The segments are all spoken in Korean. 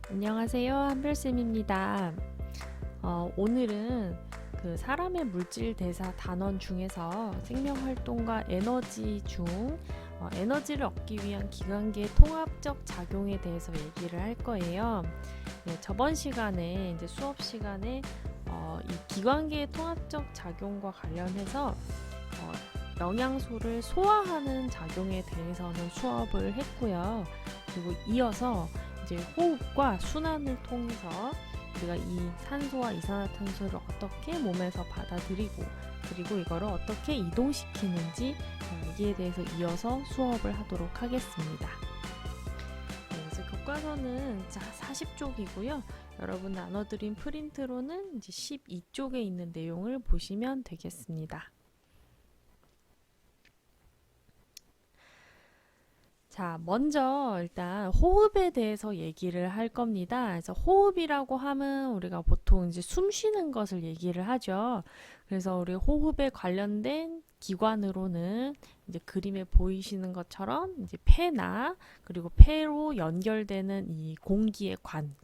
안녕하세요. 한별쌤입니다. 오늘은 그 사람의 물질 대사 단원 중에서 생명활동과 에너지 중 에너지를 얻기 위한 기관계의 통합적 작용에 대해서 얘기를 할 거예요. 네, 저번 시간에 이제 수업 시간에 이 기관계의 통합적 작용과 관련해서 영양소를 소화하는 작용에 대해서는 수업을 했고요. 그리고 이어서 이제 호흡과 순환을 통해서 우리가 이 산소와 이산화탄소를 어떻게 몸에서 받아들이고 그리고 이거를 어떻게 이동시키는지 여기에 대해서 이어서 수업을 하도록 하겠습니다. 네, 그래서 교과서는 40쪽이고요. 여러분 나눠드린 프린트로는 이제 12쪽에 있는 내용을 보시면 되겠습니다. 자, 먼저 일단 호흡에 대해서 얘기를 할 겁니다. 그래서 호흡이라고 하면 우리가 보통 이제 숨 쉬는 것을 얘기를 하죠. 그래서 우리 호흡에 관련된 기관으로는 이제 그림에 보이시는 것처럼 이제 폐나 그리고 폐로 연결되는 이 공기의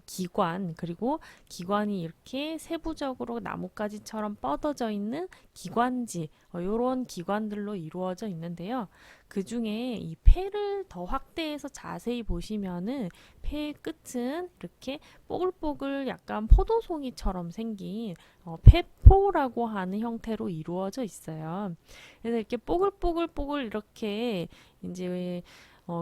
기관, 그리고 기관이 이렇게 세부적으로 나뭇가지처럼 뻗어져 있는 기관지, 이런 기관들로 이루어져 있는데요. 그 중에 이 폐를 더 확대해서 자세히 보시면은 폐의 끝은 이렇게 뽀글뽀글 약간 포도송이처럼 생긴 폐포라고 하는 형태로 이루어져 있어요. 그래서 이렇게 뽀글뽀글 이렇게 이제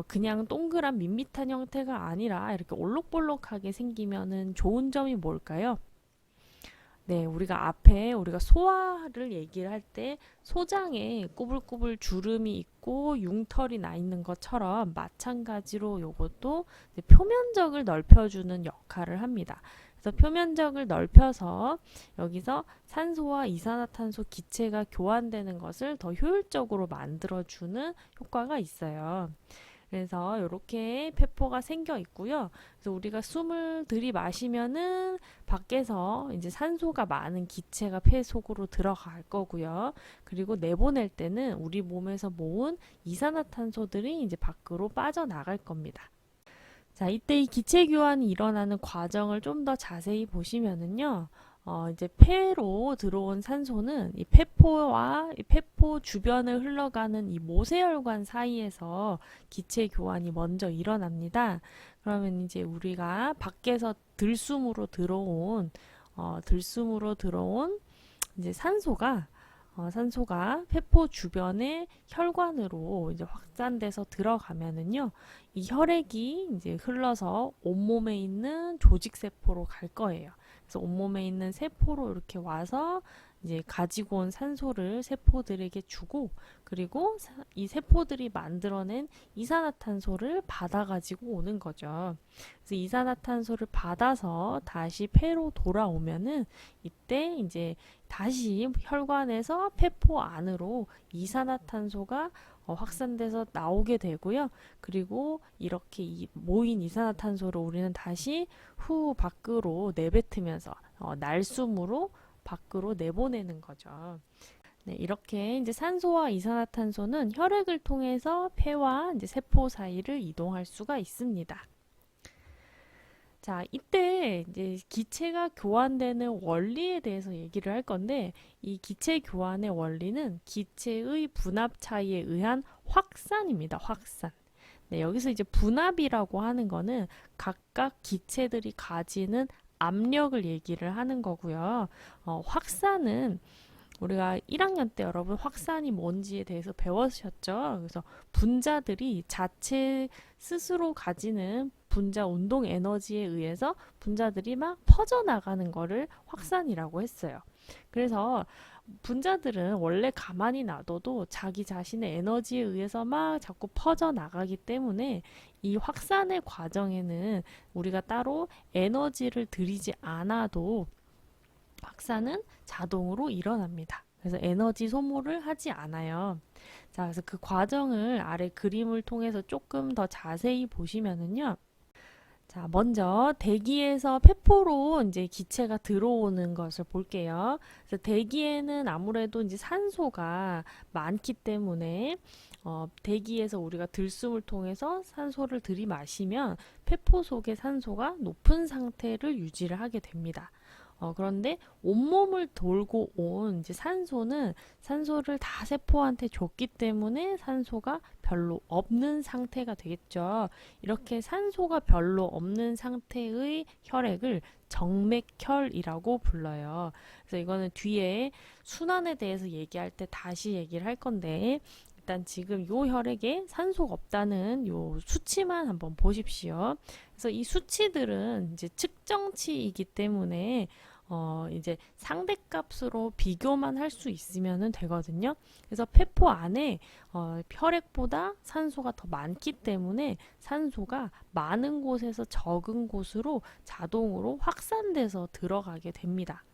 그냥 동그란 밋밋한 형태가 아니라 이렇게 올록볼록하게 생기면은 좋은 점이 뭘까요? 네, 우리가 소화를 얘기를 할 때 소장에 꾸불꾸불 주름이 있고 융털이 나 있는 것처럼 마찬가지로 요것도 표면적을 넓혀주는 역할을 합니다. 그래서 표면적을 넓혀서 여기서 산소와 이산화탄소 기체가 교환되는 것을 더 효율적으로 만들어주는 효과가 있어요. 그래서 이렇게 폐포가 생겨 있고요. 그래서 우리가 숨을 들이마시면은 밖에서 이제 산소가 많은 기체가 폐 속으로 들어갈 거고요. 그리고 내보낼 때는 우리 몸에서 모은 이산화탄소들이 이제 밖으로 빠져나갈 겁니다. 자, 이때 이 기체 교환이 일어나는 과정을 좀 더 자세히 보시면은요. 이제 폐로 들어온 산소는 이 폐포와 이 폐포 주변을 흘러가는 이 모세혈관 사이에서 기체 교환이 먼저 일어납니다. 그러면 이제 우리가 밖에서 들숨으로 들어온 이제 산소가 폐포 주변의 혈관으로 이제 확산돼서 들어가면은요, 이 혈액이 이제 흘러서 온몸에 있는 조직 세포로 갈 거예요. 그래서 온몸에 있는 세포로 이렇게 와서 이제 가지고 온 산소를 세포들에게 주고, 그리고 이 세포들이 만들어낸 이산화탄소를 받아가지고 오는 거죠. 그래서 이산화탄소를 받아서 다시 폐로 돌아오면은 이때 이제 다시 혈관에서 폐포 안으로 이산화탄소가 확산돼서 나오게 되고요. 그리고 이렇게 모인 이산화탄소를 우리는 다시 후 밖으로 내뱉으면서 날숨으로 밖으로 내보내는 거죠. 네, 이렇게 이제 산소와 이산화탄소는 혈액을 통해서 폐와 이제 세포 사이를 이동할 수가 있습니다. 자, 이때 이제 기체가 교환되는 원리에 대해서 얘기를 할 건데, 이 기체 교환의 원리는 기체의 분압 차이에 의한 확산입니다. 확산. 네, 여기서 이제 분압이라고 하는 거는 각각 기체들이 가지는 압력을 얘기를 하는 거고요. 확산은 우리가 1학년 때 여러분 확산이 뭔지에 대해서 배우셨죠? 그래서 분자들이 자체 스스로 가지는 분자 운동 에너지에 의해서 분자들이 막 퍼져나가는 거를 확산이라고 했어요. 그래서 분자들은 원래 가만히 놔둬도 자기 자신의 에너지에 의해서 막 자꾸 퍼져나가기 때문에 이 확산의 과정에는 우리가 따로 에너지를 들이지 않아도 확산은 자동으로 일어납니다. 그래서 에너지 소모를 하지 않아요. 자, 그래서 그 과정을 아래 그림을 통해서 조금 더 자세히 보시면은요. 자, 먼저 대기에서 폐포로 이제 기체가 들어오는 것을 볼게요. 그래서 대기에는 아무래도 이제 산소가 많기 때문에 대기에서 우리가 들숨을 통해서 산소를 들이마시면 폐포 속의 산소가 높은 상태를 유지를 하게 됩니다. 그런데 온몸을 돌고 온 이제 산소를 다 세포한테 줬기 때문에 산소가 별로 없는 상태가 되겠죠. 이렇게 산소가 별로 없는 상태의 혈액을 정맥혈이라고 불러요. 그래서 이거는 뒤에 순환에 대해서 얘기할 때 다시 얘기를 할 건데, 일단 지금 요 혈액에 산소가 없다는 요 수치만 한번 보십시오. 그래서 이 수치들은 이제 측정치이기 때문에 이제 상대값으로 비교만 할 수 있으면 되거든요. 그래서 폐포 안에 혈액보다 산소가 더 많기 때문에 산소가 많은 곳에서 적은 곳으로 자동으로 확산돼서 들어가게 됩니다.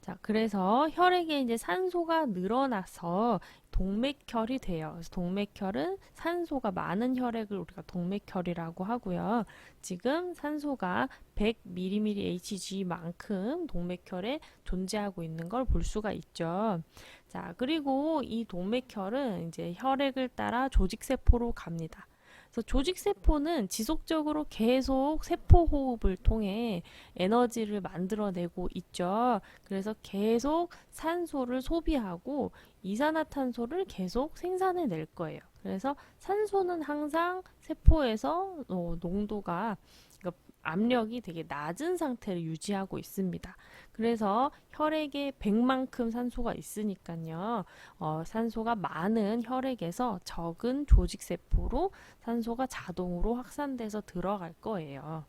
자, 그래서 혈액에 이제 산소가 늘어나서 동맥혈이 돼요. 그래서 동맥혈은 산소가 많은 혈액을 우리가 동맥혈이라고 하고요. 지금 산소가 100mMHg만큼 동맥혈에 존재하고 있는 걸 볼 수가 있죠. 자, 그리고 이 동맥혈은 이제 혈액을 따라 조직세포로 갑니다. 그래서 조직세포는 지속적으로 계속 세포호흡을 통해 에너지를 만들어내고 있죠. 그래서 계속 산소를 소비하고 이산화탄소를 계속 생산해낼 거예요. 그래서 산소는 항상 세포에서 농도가, 그러니까 압력이 되게 낮은 상태를 유지하고 있습니다. 그래서 혈액에 100만큼 산소가 있으니까요. 산소가 많은 혈액에서 적은 조직세포로 산소가 자동으로 확산돼서 들어갈 거예요.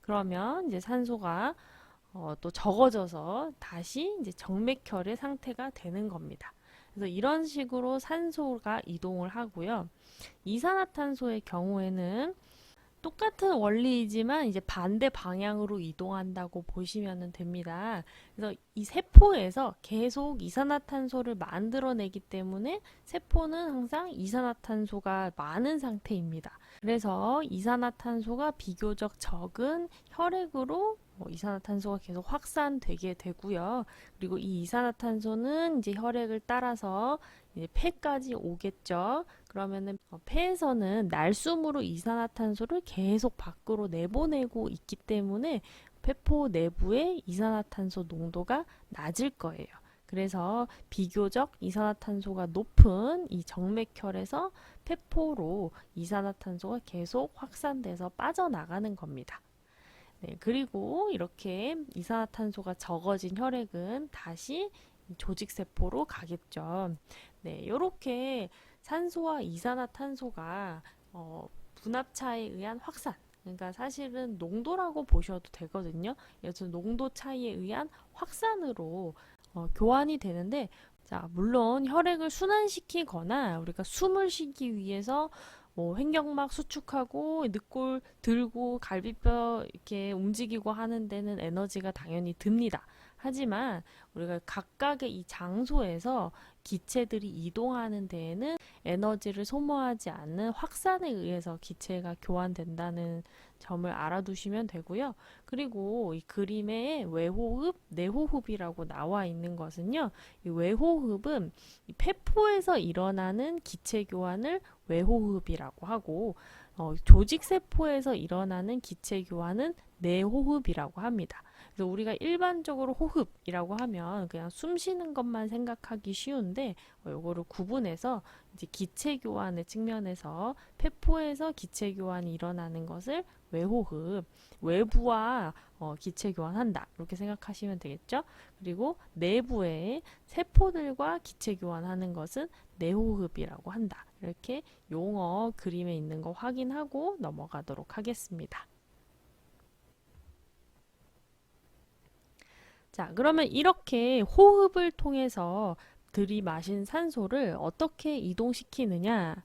그러면 이제 산소가 또 적어져서 다시 이제 정맥혈의 상태가 되는 겁니다. 그래서 이런 식으로 산소가 이동을 하고요. 이산화탄소의 경우에는 똑같은 원리이지만 이제 반대 방향으로 이동한다고 보시면 됩니다. 그래서 이 세포에서 계속 이산화탄소를 만들어내기 때문에 세포는 항상 이산화탄소가 많은 상태입니다. 그래서 이산화탄소가 비교적 적은 혈액으로 이산화탄소가 계속 확산되게 되고요. 그리고 이 이산화탄소는 이제 혈액을 따라서 이제 폐까지 오겠죠. 그러면은 폐에서는 날숨으로 이산화탄소를 계속 밖으로 내보내고 있기 때문에 폐포 내부의 이산화탄소 농도가 낮을 거예요. 그래서 비교적 이산화탄소가 높은 이 정맥혈에서 폐포로 이산화탄소가 계속 확산돼서 빠져나가는 겁니다. 네, 그리고 이렇게 이산화탄소가 적어진 혈액은 다시 조직세포로 가겠죠. 네, 이렇게 산소와 이산화탄소가 분압차에 의한 확산, 그러니까 사실은 농도라고 보셔도 되거든요. 여튼 농도 차이에 의한 확산으로 교환이 되는데, 자, 물론 혈액을 순환시키거나 우리가 숨을 쉬기 위해서 횡격막 수축하고 늑골 들고 갈비뼈 이렇게 움직이고 하는 데는 에너지가 당연히 듭니다. 하지만 우리가 각각의 이 장소에서 기체들이 이동하는 데에는 에너지를 소모하지 않는 확산에 의해서 기체가 교환된다는 점을 알아두시면 되고요. 그리고 이 그림에 외호흡, 내호흡이라고 나와 있는 것은요. 이 외호흡은 이 폐포에서 일어나는 기체 교환을 외호흡이라고 하고, 조직세포에서 일어나는 기체 교환은 내호흡이라고 합니다. 그래서 우리가 일반적으로 호흡이라고 하면 그냥 숨 쉬는 것만 생각하기 쉬운데, 요거를 구분해서 이제 기체 교환의 측면에서 폐포에서 기체 교환이 일어나는 것을 외호흡, 외부와 기체 교환한다, 이렇게 생각하시면 되겠죠. 그리고 내부에 세포들과 기체 교환하는 것은 내호흡이라고 한다. 이렇게 용어 그림에 있는 거 확인하고 넘어가도록 하겠습니다. 자, 그러면 이렇게 호흡을 통해서 들이마신 산소를 어떻게 이동시키느냐?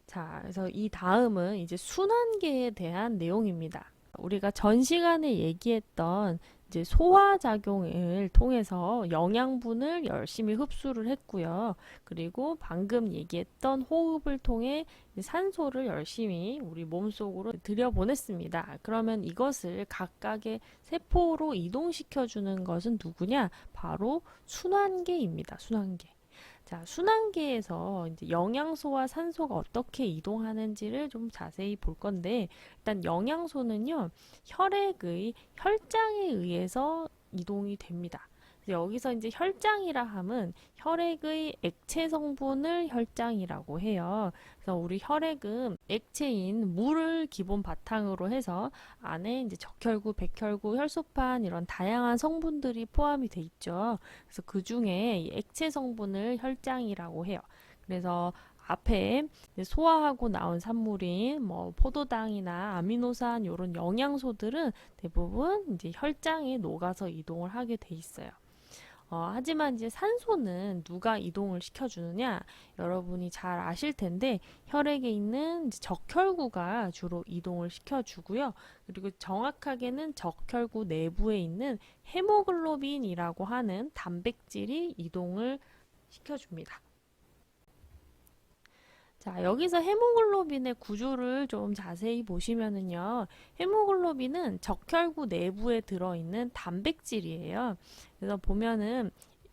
자, 그래서 이 다음은 이제 순환계에 대한 내용입니다. 우리가 전 시간에 얘기했던 이제 소화작용을 통해서 영양분을 열심히 흡수를 했고요. 그리고 방금 얘기했던 호흡을 통해 산소를 열심히 우리 몸속으로 들여보냈습니다. 그러면 이것을 각각의 세포로 이동시켜 주는 것은 누구냐? 바로 순환계입니다. 순환계. 자, 순환계에서 이제 영양소와 산소가 어떻게 이동하는지를 좀 자세히 볼 건데, 일단 영양소는요, 혈액의 혈장에 의해서 이동이 됩니다. 여기서 이제 혈장이라 함은 혈액의 액체 성분을 혈장이라고 해요. 그래서 우리 혈액은 액체인 물을 기본 바탕으로 해서 안에 이제 적혈구, 백혈구, 혈소판 이런 다양한 성분들이 포함이 돼 있죠. 그래서 그 중에 이 액체 성분을 혈장이라고 해요. 그래서 앞에 소화하고 나온 산물인 뭐 포도당이나 아미노산 이런 영양소들은 대부분 이제 혈장에 녹아서 이동을 하게 돼 있어요. 하지만 이제 산소는 누가 이동을 시켜주느냐? 여러분이 잘 아실 텐데 혈액에 있는 이제 적혈구가 주로 이동을 시켜주고요. 그리고 정확하게는 적혈구 내부에 있는 헤모글로빈이라고 하는 단백질이 이동을 시켜줍니다. 자, 여기서 헤모글로빈의 구조를 좀 자세히 보시면은요. 헤모글로빈은 적혈구 내부에 들어있는 단백질이에요. 그래서 보면은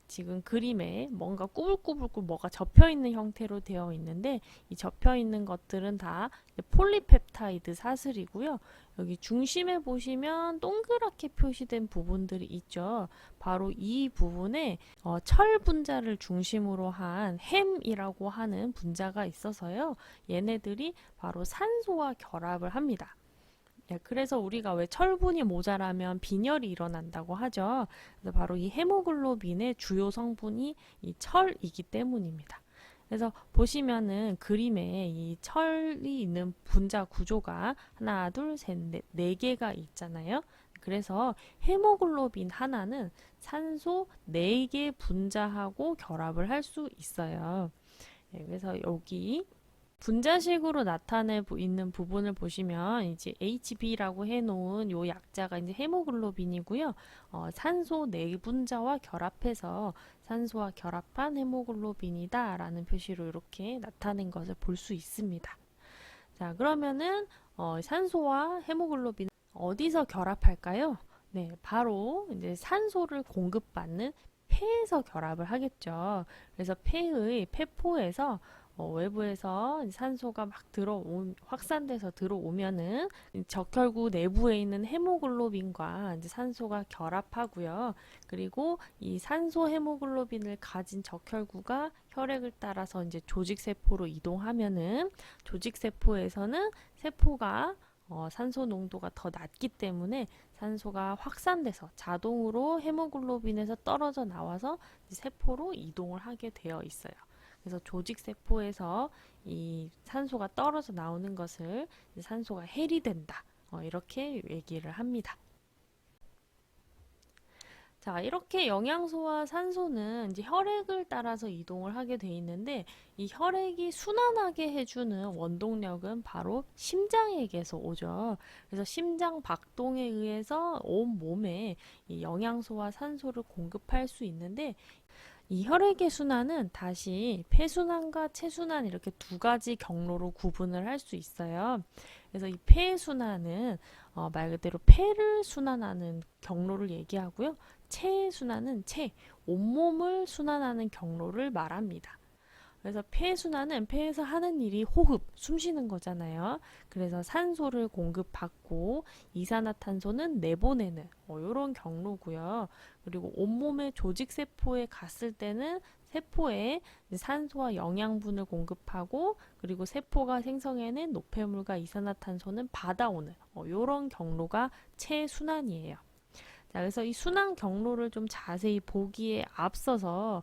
지금 그림에 뭔가 꾸불꾸불 뭐가 접혀 있는 형태로 되어 있는데 이 접혀 있는 것들은 다 폴리펩타이드 사슬이고요. 여기 중심에 보시면 동그랗게 표시된 부분들이 있죠. 바로 이 부분에 철 분자를 중심으로 한 햄이라고 하는 분자가 있어서요. 얘네들이 바로 산소와 결합을 합니다. 그래서 우리가 왜 철분이 모자라면 빈혈이 일어난다고 하죠. 그래서 바로 이 헤모글로빈의 주요 성분이 이 철이기 때문입니다. 그래서 보시면은 그림에 이 철이 있는 분자 구조가 하나, 둘, 셋, 넷, 네 개가 있잖아요. 그래서 헤모글로빈 하나는 산소 4개 분자하고 결합을 할 수 있어요. 그래서 여기 분자식으로 나타내 있는 부분을 보시면 이제 HB라고 해놓은 요 약자가 이제 헤모글로빈이고요. 산소 4분자와 결합해서 산소와 결합한 헤모글로빈이다라는 표시로 이렇게 나타낸 것을 볼 수 있습니다. 자, 그러면은 산소와 헤모글로빈 어디서 결합할까요? 네, 바로 이제 산소를 공급받는 폐에서 결합을 하겠죠. 그래서 폐의 폐포에서 외부에서 산소가 막 확산돼서 들어오면은 적혈구 내부에 있는 헤모글로빈과 이제 산소가 결합하고요. 그리고 이 산소 헤모글로빈을 가진 적혈구가 혈액을 따라서 이제 조직세포로 이동하면은 조직세포에서는 세포가 산소 농도가 더 낮기 때문에 산소가 확산돼서 자동으로 헤모글로빈에서 떨어져 나와서 세포로 이동을 하게 되어 있어요. 그래서 조직세포에서 이 산소가 떨어져 나오는 것을 산소가 해리된다. 이렇게 얘기를 합니다. 자, 이렇게 영양소와 산소는 이제 혈액을 따라서 이동을 하게 돼 있는데 이 혈액이 순환하게 해주는 원동력은 바로 심장에게서 오죠. 그래서 심장 박동에 의해서 온 몸에 이 영양소와 산소를 공급할 수 있는데 이 혈액의 순환은 다시 폐순환과 체순환 이렇게 두 가지 경로로 구분을 할 수 있어요. 그래서 이 폐순환은 말 그대로 폐를 순환하는 경로를 얘기하고요. 체순환은 온몸을 순환하는 경로를 말합니다. 그래서 폐순환은 폐에서 하는 일이 호흡, 숨 쉬는 거잖아요. 그래서 산소를 공급받고 이산화탄소는 내보내는 이런 경로고요. 그리고 온몸의 조직세포에 갔을 때는 세포에 산소와 영양분을 공급하고 그리고 세포가 생성해낸 노폐물과 이산화탄소는 받아오는 이런 경로가 체순환이에요. 자, 그래서 이 순환 경로를 좀 자세히 보기에 앞서서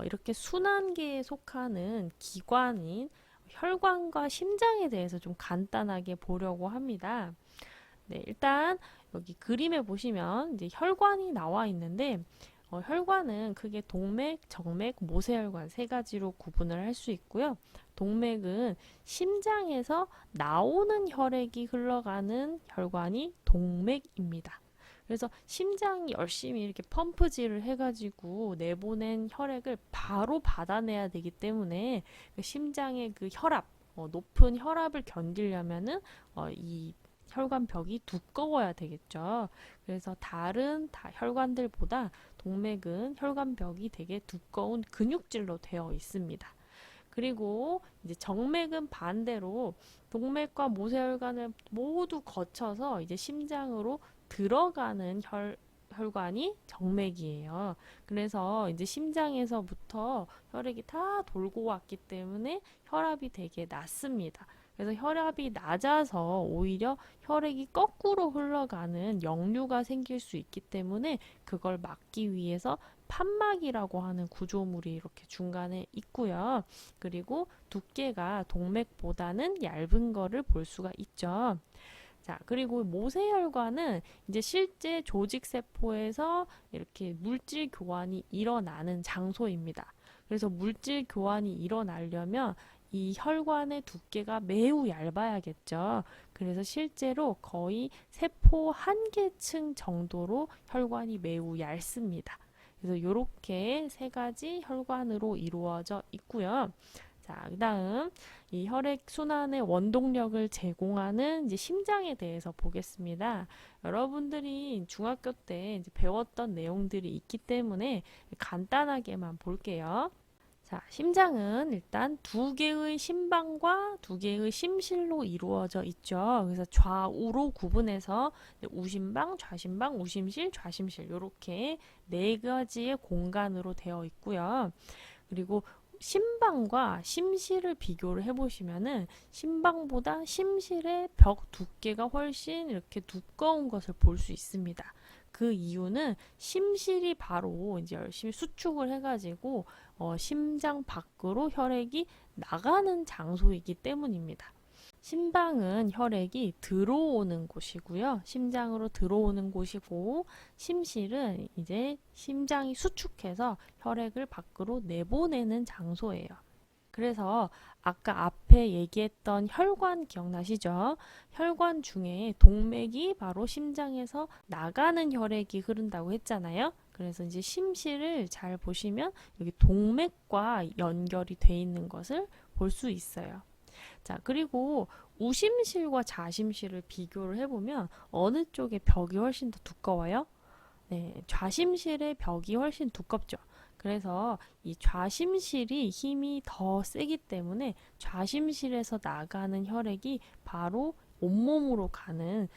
이렇게 순환계에 속하는 기관인 혈관과 심장에 대해서 좀 간단하게 보려고 합니다. 네, 일단 여기 그림에 보시면 이제 혈관이 나와 있는데 혈관은 크게 동맥, 정맥, 모세혈관 세 가지로 구분을 할 수 있고요. 동맥은 심장에서 나오는 혈액이 흘러가는 혈관이 동맥입니다. 그래서 심장이 열심히 이렇게 펌프질을 해가지고 내보낸 혈액을 바로 받아내야 되기 때문에 그 심장의 그 혈압, 높은 혈압을 견디려면은 이 혈관벽이 두꺼워야 되겠죠. 그래서 다른 혈관들보다 동맥은 혈관벽이 되게 두꺼운 근육질로 되어 있습니다. 그리고 이제 정맥은 반대로 동맥과 모세혈관을 모두 거쳐서 이제 심장으로 들어가는 혈관이 정맥이에요. 그래서 이제 심장에서부터 혈액이 다 돌고 왔기 때문에 혈압이 되게 낮습니다. 그래서 혈압이 낮아서 오히려 혈액이 거꾸로 흘러가는 역류가 생길 수 있기 때문에 그걸 막기 위해서 판막이라고 하는 구조물이 이렇게 중간에 있고요. 그리고 두께가 동맥보다는 얇은 거를 볼 수가 있죠. 자, 그리고 모세혈관은 이제 실제 조직세포에서 이렇게 물질 교환이 일어나는 장소입니다. 그래서 물질 교환이 일어나려면 이 혈관의 두께가 매우 얇아야겠죠. 그래서 실제로 거의 세포 한 개층 정도로 혈관이 매우 얇습니다. 그래서 이렇게 세 가지 혈관으로 이루어져 있고요. 자, 그다음 이 혈액 순환의 원동력을 제공하는 이제 심장에 대해서 보겠습니다. 여러분들이 중학교 때 이제 배웠던 내용들이 있기 때문에 간단하게만 볼게요. 자, 심장은 일단 두 개의 심방과 두 개의 심실로 이루어져 있죠. 그래서 좌우로 구분해서 우심방, 좌심방, 우심실, 좌심실 이렇게 네 가지의 공간으로 되어 있고요. 그리고 심방과 심실을 비교를 해보시면은 심방보다 심실의 벽 두께가 훨씬 이렇게 두꺼운 것을 볼 수 있습니다. 그 이유는 심실이 바로 이제 열심히 수축을 해가지고 심장 밖으로 혈액이 나가는 장소이기 때문입니다. 심방은 혈액이 들어오는 곳이고요. 심장으로 들어오는 곳이고 심실은 이제 심장이 수축해서 혈액을 밖으로 내보내는 장소예요. 그래서 아까 앞에 얘기했던 혈관 기억나시죠? 혈관 중에 동맥이 바로 심장에서 나가는 혈액이 흐른다고 했잖아요. 그래서 이제 심실을 잘 보시면 여기 동맥과 연결이 돼 있는 것을 볼 수 있어요. 자, 그리고 우심실과 좌심실을 비교를 해보면 어느 쪽의 벽이 훨씬 더 두꺼워요? 네, 좌심실의 벽이 훨씬 두껍죠. 그래서 이 좌심실이 힘이 더 세기 때문에 좌심실에서 나가는 혈액이 바로 온몸으로 가는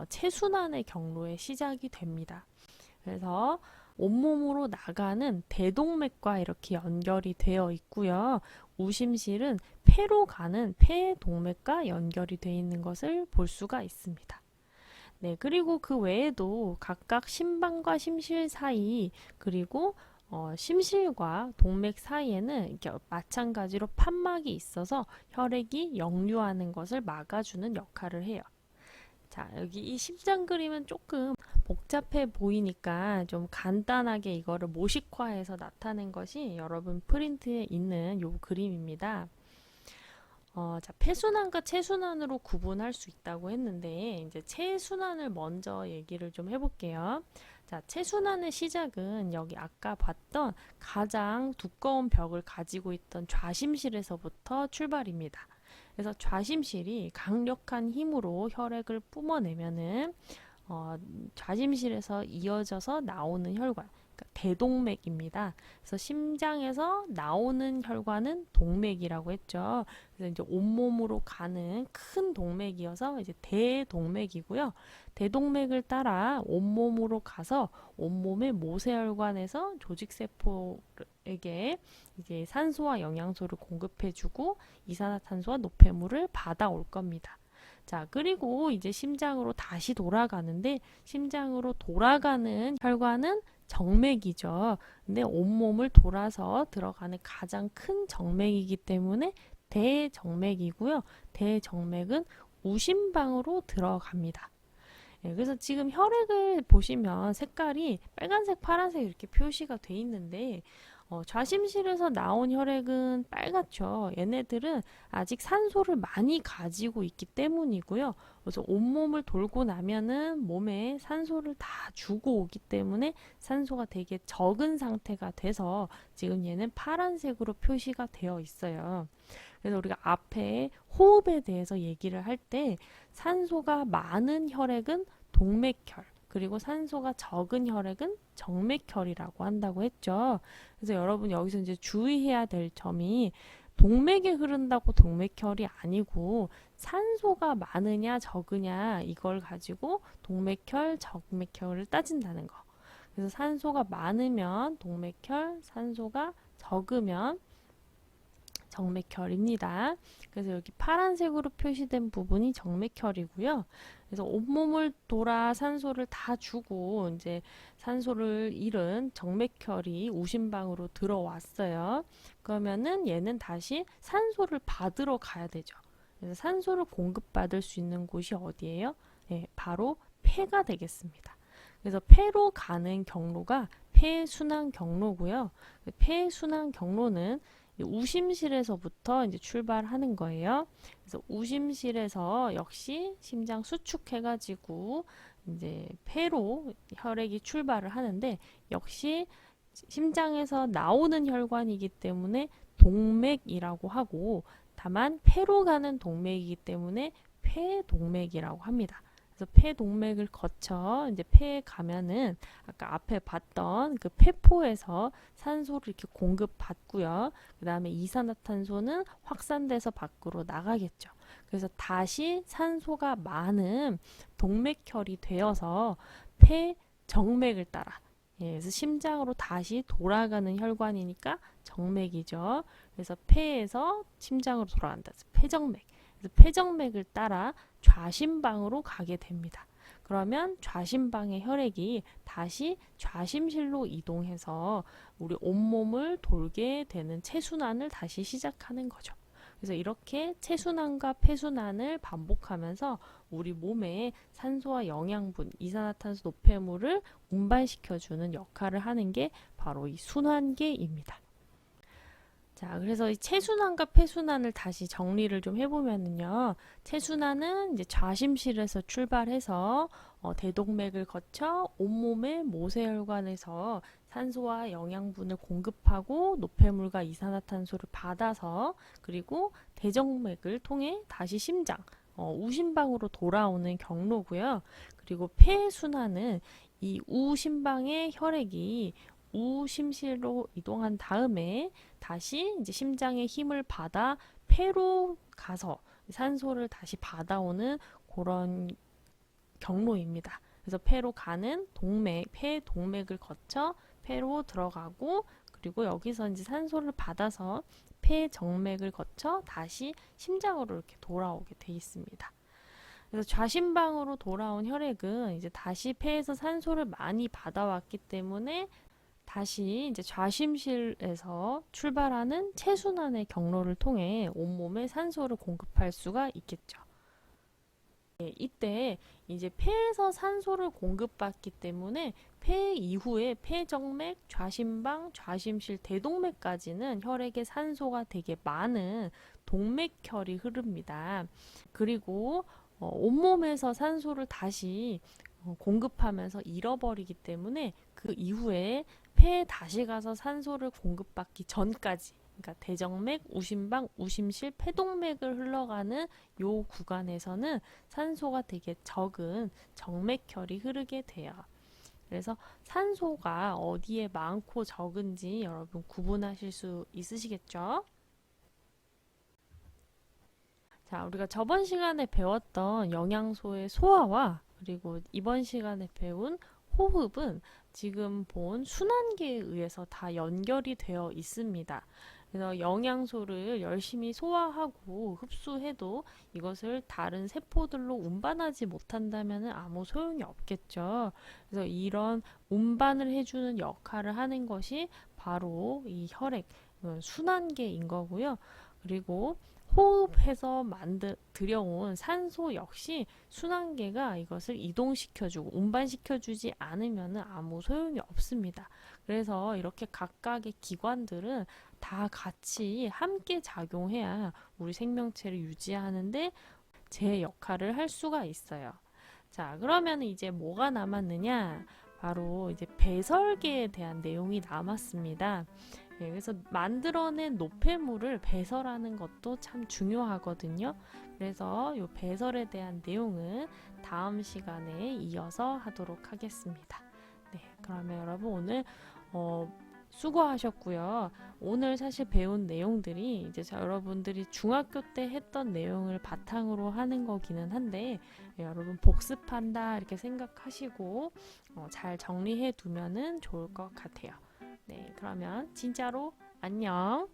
체순환의 경로의 시작이 됩니다. 그래서 온몸으로 나가는 대동맥과 이렇게 연결이 되어 있고요. 우심실은 폐로 가는 폐동맥과 연결이 되어 있는 것을 볼 수가 있습니다. 네, 그리고 그 외에도 각각 심방과 심실 사이 그리고 심실과 동맥 사이에는 이렇게 마찬가지로 판막이 있어서 혈액이 역류하는 것을 막아주는 역할을 해요. 자, 여기 이 심장 그림은 조금 복잡해 보이니까 좀 간단하게 이거를 모식화해서 나타낸 것이 여러분 프린트에 있는 요 그림입니다. 자, 폐순환과 체순환으로 구분할 수 있다고 했는데 이제 체순환을 먼저 얘기를 좀 해볼게요. 자, 체순환의 시작은 여기 아까 봤던 가장 두꺼운 벽을 가지고 있던 좌심실에서부터 출발입니다. 그래서 좌심실이 강력한 힘으로 혈액을 뿜어내면은 좌심실에서 이어져서 나오는 혈관, 그러니까 대동맥입니다. 그래서 심장에서 나오는 혈관은 동맥이라고 했죠. 그래서 이제 온몸으로 가는 큰 동맥이어서 이제 대동맥이고요. 대동맥을 따라 온몸으로 가서 온몸의 모세혈관에서 조직세포에게 이제 산소와 영양소를 공급해주고 이산화탄소와 노폐물을 받아올 겁니다. 자, 그리고 이제 심장으로 다시 돌아가는데 심장으로 돌아가는 혈관은 정맥이죠. 근데 온몸을 돌아서 들어가는 가장 큰 정맥이기 때문에 대정맥이고요. 대정맥은 우심방으로 들어갑니다. 예, 그래서 지금 혈액을 보시면 색깔이 빨간색, 파란색 이렇게 표시가 돼 있는데 좌심실에서 나온 혈액은 빨갛죠. 얘네들은 아직 산소를 많이 가지고 있기 때문이고요. 그래서 온몸을 돌고 나면은 몸에 산소를 다 주고 오기 때문에 산소가 되게 적은 상태가 돼서 지금 얘는 파란색으로 표시가 되어 있어요. 그래서 우리가 앞에 호흡에 대해서 얘기를 할 때 산소가 많은 혈액은 동맥혈, 그리고 산소가 적은 혈액은 정맥혈이라고 한다고 했죠. 그래서 여러분 여기서 이제 주의해야 될 점이 동맥에 흐른다고 동맥혈이 아니고 산소가 많으냐 적으냐 이걸 가지고 동맥혈, 정맥혈을 따진다는 거. 그래서 산소가 많으면 동맥혈, 산소가 적으면 정맥혈입니다. 그래서 여기 파란색으로 표시된 부분이 정맥혈이고요. 그래서 온몸을 돌아 산소를 다 주고 이제 산소를 잃은 정맥혈이 우심방으로 들어왔어요. 그러면은 얘는 다시 산소를 받으러 가야 되죠. 그래서 산소를 공급받을 수 있는 곳이 어디예요? 네, 바로 폐가 되겠습니다. 그래서 폐로 가는 경로가 폐순환 경로고요. 폐순환 경로는 우심실에서부터 이제 출발하는 거예요. 그래서 우심실에서 역시 심장 수축해가지고 이제 폐로 혈액이 출발을 하는데 역시 심장에서 나오는 혈관이기 때문에 동맥이라고 하고 다만 폐로 가는 동맥이기 때문에 폐동맥이라고 합니다. 그래서 폐동맥을 거쳐 이제 폐에 가면은 아까 앞에 봤던 그 폐포에서 산소를 이렇게 공급받고요. 그 다음에 이산화탄소는 확산돼서 밖으로 나가겠죠. 그래서 다시 산소가 많은 동맥혈이 되어서 폐 정맥을 따라 그래서 심장으로 다시 돌아가는 혈관이니까 정맥이죠. 그래서 폐에서 심장으로 돌아간다. 폐정맥. 그래서 폐정맥을 따라 좌심방으로 가게 됩니다. 그러면 좌심방의 혈액이 다시 좌심실로 이동해서 우리 온몸을 돌게 되는 체순환을 다시 시작하는 거죠. 그래서 이렇게 체순환과 폐순환을 반복하면서 우리 몸에 산소와 영양분, 이산화탄소, 노폐물을 운반시켜주는 역할을 하는 게 바로 이 순환계입니다. 자, 그래서 이 체순환과 폐순환을 다시 정리를 좀 해보면은요. 체순환은 이제 좌심실에서 출발해서 대동맥을 거쳐 온몸의 모세혈관에서 산소와 영양분을 공급하고 노폐물과 이산화탄소를 받아서 그리고 대정맥을 통해 다시 심장, 우심방으로 돌아오는 경로고요. 그리고 폐순환은 이 우심방의 혈액이 우심실로 이동한 다음에 다시 이제 심장의 힘을 받아 폐로 가서 산소를 다시 받아오는 그런 경로입니다. 그래서 폐로 가는 동맥, 폐 동맥을 거쳐 폐로 들어가고 그리고 여기서 이제 산소를 받아서 폐 정맥을 거쳐 다시 심장으로 이렇게 돌아오게 돼 있습니다. 그래서 좌심방으로 돌아온 혈액은 이제 다시 폐에서 산소를 많이 받아왔기 때문에 다시 이제 좌심실에서 출발하는 체순환의 경로를 통해 온몸에 산소를 공급할 수가 있겠죠. 이때 이제 폐에서 산소를 공급받기 때문에 폐 이후에 폐정맥, 좌심방, 좌심실, 대동맥까지는 혈액에 산소가 되게 많은 동맥혈이 흐릅니다. 그리고 온몸에서 산소를 다시 공급하면서 잃어버리기 때문에 그 이후에 폐에 다시 가서 산소를 공급받기 전까지 그러니까 대정맥, 우심방, 우심실, 폐동맥을 흘러가는 요 구간에서는 산소가 되게 적은 정맥혈이 흐르게 돼요. 그래서 산소가 어디에 많고 적은지 여러분 구분하실 수 있으시겠죠? 자, 우리가 저번 시간에 배웠던 영양소의 소화와 그리고 이번 시간에 배운 호흡은 지금 본 순환계에 의해서 다 연결이 되어 있습니다. 그래서 영양소를 열심히 소화하고 흡수해도 이것을 다른 세포들로 운반하지 못한다면 아무 소용이 없겠죠. 그래서 이런 운반을 해주는 역할을 하는 것이 바로 이 혈액, 순환계인 거고요. 그리고 호흡해서 들여온 산소 역시 순환계가 이것을 이동시켜주고 운반시켜주지 않으면 아무 소용이 없습니다. 그래서 이렇게 각각의 기관들은 다 같이 함께 작용해야 우리 생명체를 유지하는데 제 역할을 할 수가 있어요. 자, 그러면 이제 뭐가 남았느냐? 바로 이제 배설계에 대한 내용이 남았습니다. 예, 그래서 만들어낸 노폐물을 배설하는 것도 참 중요하거든요. 그래서 이 배설에 대한 내용은 다음 시간에 이어서 하도록 하겠습니다. 네, 그러면 여러분 오늘 수고하셨고요. 오늘 사실 배운 내용들이 이제 여러분들이 중학교 때 했던 내용을 바탕으로 하는 거기는 한데 여러분 복습한다 이렇게 생각하시고 잘 정리해 두면은 좋을 것 같아요. 네, 그러면 진짜로 안녕.